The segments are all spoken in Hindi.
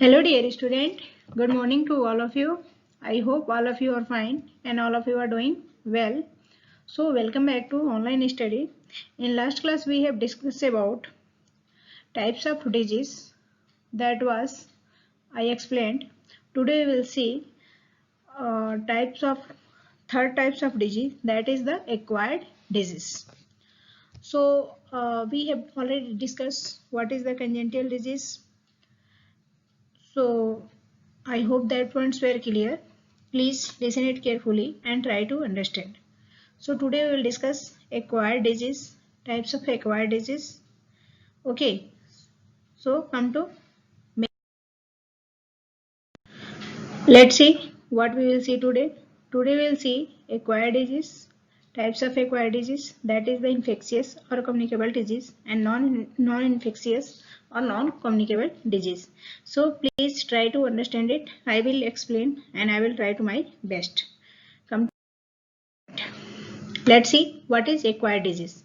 Hello dear student, good morning to all of you. I hope all of you are fine and all of you are doing well. So welcome back to online study. In last class we have discussed about types of disease. That was I explained. Today we will see types of third types of disease, that is the acquired disease. So we have already discussed what is the congenital disease. So I hope that points were clear. Please listen it carefully and try to understand. So today we will discuss acquired disease, types of acquired disease. Okay. So come to let's see what we will see today. Today we will see acquired disease, types of acquired disease, that is the infectious or communicable disease, and non-infectious or non-communicable disease. So please try to understand it. I will explain and I will try to my best. Come, let's see what is acquired disease.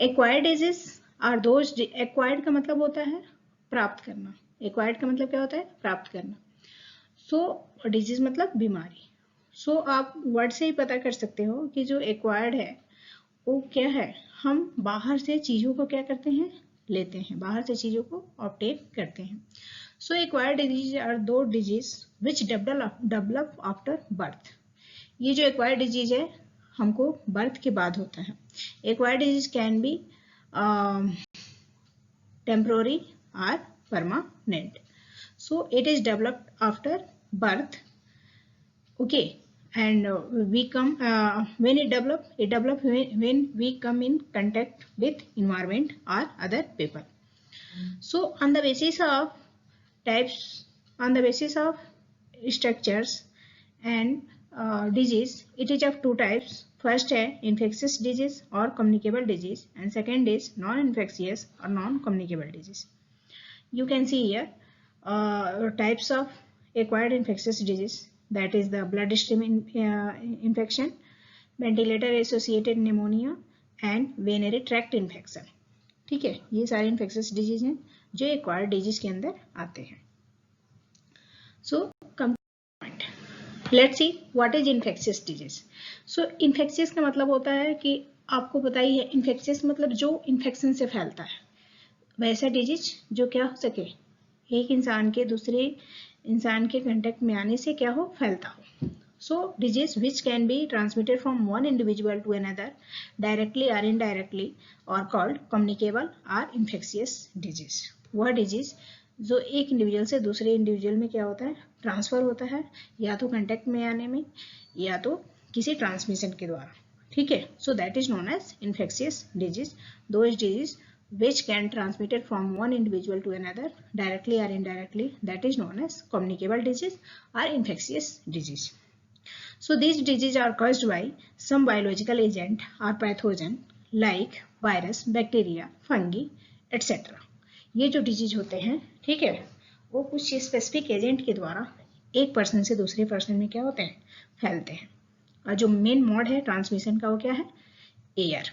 Acquired disease are those, acquired का मतलब होता है प्राप्त करना. Acquired का मतलब क्या होता है? प्राप्त करना. सो डिजीज मतलब बीमारी. सो आप वर्ड से ही पता कर सकते हो कि जो एक्वायर्ड है वो क्या है. हम बाहर से चीजों को क्या करते हैं, लेते हैं, बाहर से चीजों को ऑब्टेन करते हैं. सो एक्वायर्ड डिजीज आर दो disease which develop after birth. ये जो एक्वायर्ड डिजीज है हमको बर्थ के बाद होता है. Acquired disease can be temporary और permanent. So it is developed after birth. Okay, and we come when it develop when we come in contact with environment or other people. So on the basis of types, on the basis of structures and disease, it is of two types. First है infectious disease or communicable disease, and second is non-infectious or non-communicable disease. You can see here types of acquired infectious disease, that is the bloodstream infection, ventilator associated pneumonia and urinary tract infection. ठीक है, ये सारे infectious disease हैं जो acquired disease के अंदर आते हैं. So come to point. Let's see what is infectious disease. So infectious का मतलब होता है कि आपको पता ही है, infectious मतलब जो infection से फैलता है, वैसा डिजीज जो क्या हो सके, एक इंसान के दूसरे इंसान के कांटेक्ट में आने से क्या हो, फैलता हो. So disease which can be transmitted from one individual to another directly or indirectly are called communicable or infectious disease. वह डिजीज जो एक इंडिविजुअल से दूसरे इंडिविजुअल में क्या होता है, ट्रांसफर होता है, या तो कांटेक्ट में आने में या तो किसी ट्रांसमिशन के द्वारा. ठीक है. So that is known as infectious disease. Those disease which can transmitted from one individual to another directly or indirectly, that is known as communicable disease or infectious disease. So these diseases are caused by some biological agent or pathogen like virus, bacteria, fungi etc. ये जो डिजीज होते हैं, ठीक है, वो कुछ स्पेसिफिक एजेंट के द्वारा एक पर्सन से दूसरे पर्सन में क्या होते हैं, फैलते हैं. और जो मेन मोड है ट्रांसमिशन का वो क्या है, air,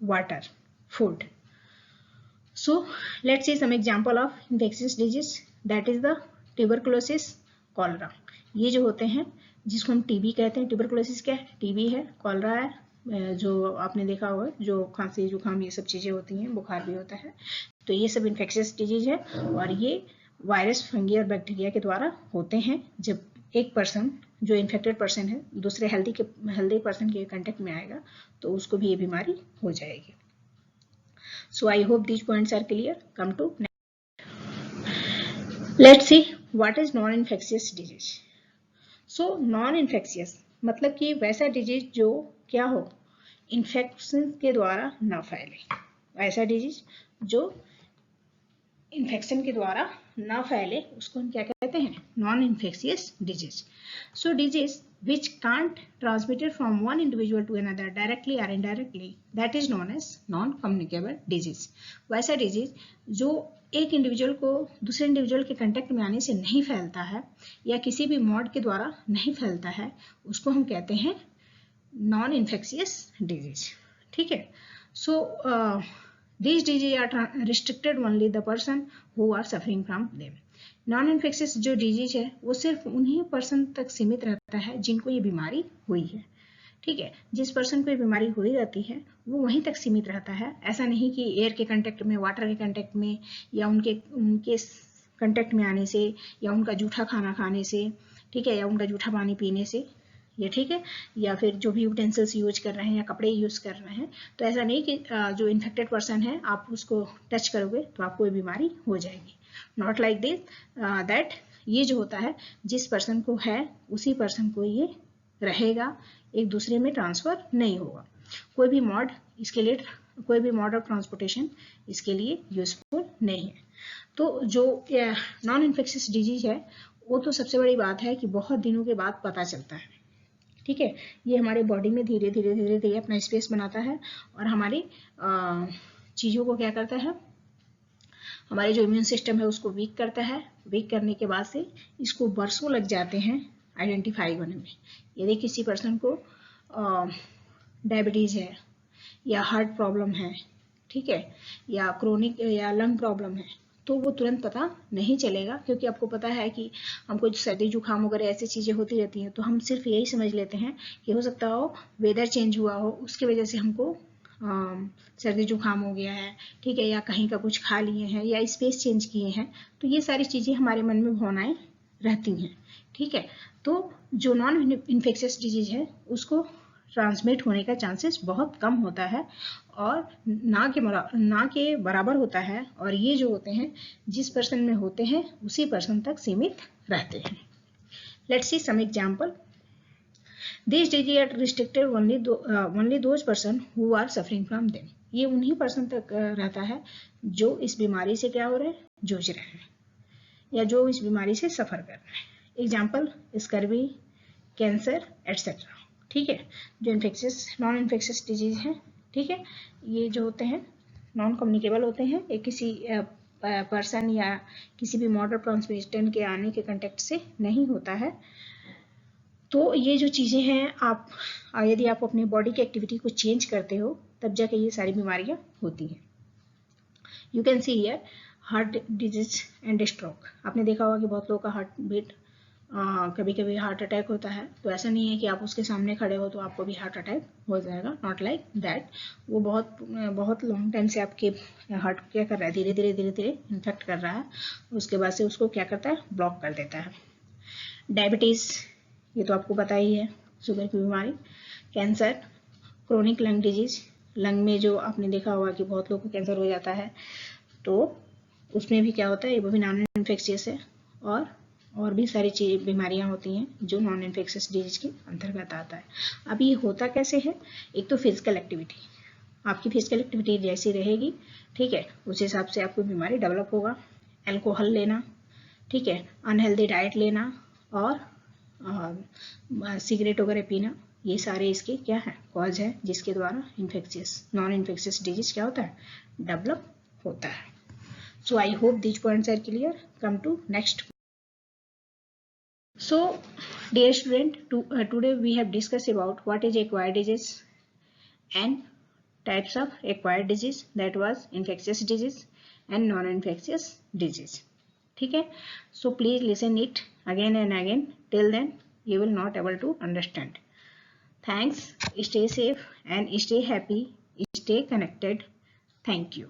water, food. So let's see some example of infectious disease, that is the tuberculosis, cholera. ये जो होते हैं जिसको हम टीबी कहते हैं. ट्यूबरकुलोसिस क्या है, टीबी है. कॉलरा है जो आपने देखा होगा, जो खांसी जुकाम ये सब चीजें होती हैं, बुखार भी होता है. तो ये सब इन्फेक्शियस डिजीज है और ये वायरस, फंगी और बैक्टीरिया के द्वारा होते हैं. जब एक पर्सन जो इन्फेक्टेड पर्सन है दूसरे हेल्दी पर्सन के कांटेक्ट में आएगा तो उसको भी ये बीमारी हो जाएगी. So I hope these points are clear. Come to next. Let's see what is non-infectious disease. So non-infectious मतलब कि वैसा डिजीज जो क्या हो, इन्फेक्शन के द्वारा ना फैले. वैसा डिजीज जो इन्फेक्शन के द्वारा ना फैले उसको हम क्या कहते हैं, non infectious disease. So disease which can't transmitted from one individual to another directly or indirectly, that is known as non-communicable disease. वैसा डिजीज जो एक इंडिविजुअल को दूसरे इंडिविजुअल के कांटेक्ट में आने से नहीं फैलता है या किसी भी मोड के द्वारा नहीं फैलता है, उसको हम कहते हैं नॉन इन्फेक्शियस डिजीज. ठीक है. सो These diseases are restricted only the person who are suffering from them. Non infectious जो डिजीज है वो सिर्फ उन्हीं पर्सन तक सीमित रहता है जिनको ये बीमारी हुई है, ठीक है। जिस पर्सन को ये बीमारी हुई रहती है वो वहीं तक सीमित रहता है। ऐसा नहीं कि एयर के कंटेक्ट में, वाटर के कंटेक्ट में, या उनके कंटेक्ट में आने से, या उनका जूठा खाना खाने से, ठीक है, या उनका जूठा पानी पीने से, ये ठीक है, या फिर जो भी यूटेंसिल्स यूज कर रहे हैं या कपड़े यूज कर रहे हैं, तो ऐसा नहीं कि जो इन्फेक्टेड पर्सन है आप उसको टच करोगे तो आपको ये बीमारी हो जाएगी। नॉट लाइक दिस दैट, ये जो होता है जिस पर्सन को है उसी पर्सन को ये रहेगा, एक दूसरे में ट्रांसफर नहीं होगा। कोई भी मॉड इसके लिए, कोई भी मॉड ऑफ ट्रांसपोर्टेशन इसके लिए यूजफुल नहीं है। तो जो नॉन इन्फेक्शियस डिजीज है वो तो सबसे बड़ी बात है कि बहुत दिनों के बाद पता चलता है, ठीक है। ये हमारे बॉडी में धीरे धीरे धीरे धीरे अपना स्पेस बनाता है और हमारी चीज़ों को क्या करता है, हमारे जो इम्यून सिस्टम है उसको वीक करता है। वीक करने के बाद से इसको बरसों लग जाते हैं आइडेंटिफाई होने में। यदि किसी पर्सन को डायबिटीज़ है या हार्ट प्रॉब्लम है, ठीक है, या क्रोनिक या लंग प्रॉब्लम है, तो वो तुरंत पता नहीं चलेगा, क्योंकि आपको पता है कि हमको सर्दी जुकाम वगैरह ऐसी चीज़ें होती रहती हैं, तो हम सिर्फ यही समझ लेते हैं कि हो सकता हो वेदर चेंज हुआ हो, उसकी वजह से हमको सर्दी जुकाम हो गया है, ठीक है, या कहीं का कुछ खा लिए हैं या स्पेस चेंज किए हैं, तो ये सारी चीज़ें हमारे मन में भावनाएं रहती हैं, ठीक है। तो जो नॉन इन्फेक्शियस डिजीज है उसको ट्रांसमिट होने का चांसेस बहुत कम होता है और ना के बराबर होता है, और ये जो होते हैं जिस पर्सन में होते हैं उसी पर्सन तक सीमित रहते हैं। Let's see some example. This disease are restricted only those person who are suffering from them. ये उन्हीं पर्सन तक रहता है जो इस बीमारी से क्या हो रहे हैं, जूझ रहे हैं, या जो इस बीमारी से सफर कर रहे हैं। एग्जाम्पल स्कर्वी, कैंसर एट्सेट्रा, ठीक है, जो नॉन इन्फेक्शियस डिजीज है, ठीक है। ये जो होते हैं नॉन कम्युनिकेबल होते हैं, ये किसी पर्सन या किसी भी मोड ऑफ ट्रांसमिशन के आने के कंटेक्ट से नहीं होता है। तो ये जो चीज़ें हैं, आप यदि आप अपनी बॉडी की एक्टिविटी को चेंज करते हो तब जाके ये सारी बीमारियां होती हैं। You can see here heart disease and stroke. आपने देखा होगा कि बहुत लोगों का हार्ट बीट, कभी कभी हार्ट अटैक होता है, तो ऐसा नहीं है कि आप उसके सामने खड़े हो तो आपको भी हार्ट अटैक हो जाएगा, नॉट लाइक दैट। वो बहुत लॉन्ग टाइम से आपके हार्ट को क्या कर रहा है, धीरे धीरे धीरे धीरे इन्फेक्ट कर रहा है, उसके बाद से उसको क्या करता है, ब्लॉक कर देता है। डायबिटीज़, ये तो आपको पता ही है, शुगर की बीमारी। Cancer, chronic lung disease, lung में जो आपने देखा होगा कि बहुत लोगों को कैंसर हो जाता है, तो उसमें भी क्या होता है, ये भी नॉन इन्फेक्शियस है। और भी सारी बीमारियां होती हैं जो नॉन इन्फेक्शियस डिजीज के अंतर्गत आता है। अब ये होता कैसे है, एक तो फिजिकल एक्टिविटी, आपकी फिजिकल एक्टिविटी जैसी रहेगी, ठीक है, उस हिसाब से आपको बीमारी डेवलप होगा। अल्कोहल लेना, ठीक है, अनहेल्दी डाइट लेना और सिगरेट वगैरह पीना, ये सारे इसके क्या है, कॉज है जिसके द्वारा नॉन इन्फेक्शियस डिजीज क्या होता है, डेवलप होता है। So I hope these points are clear. Come to next. So dear student, today we have discussed about what is acquired disease and types of acquired disease, that was infectious disease and non-infectious disease, ठीक है। So please listen it again and again, till then you will not able to understand. Thanks, stay safe and stay happy, stay connected. Thank you.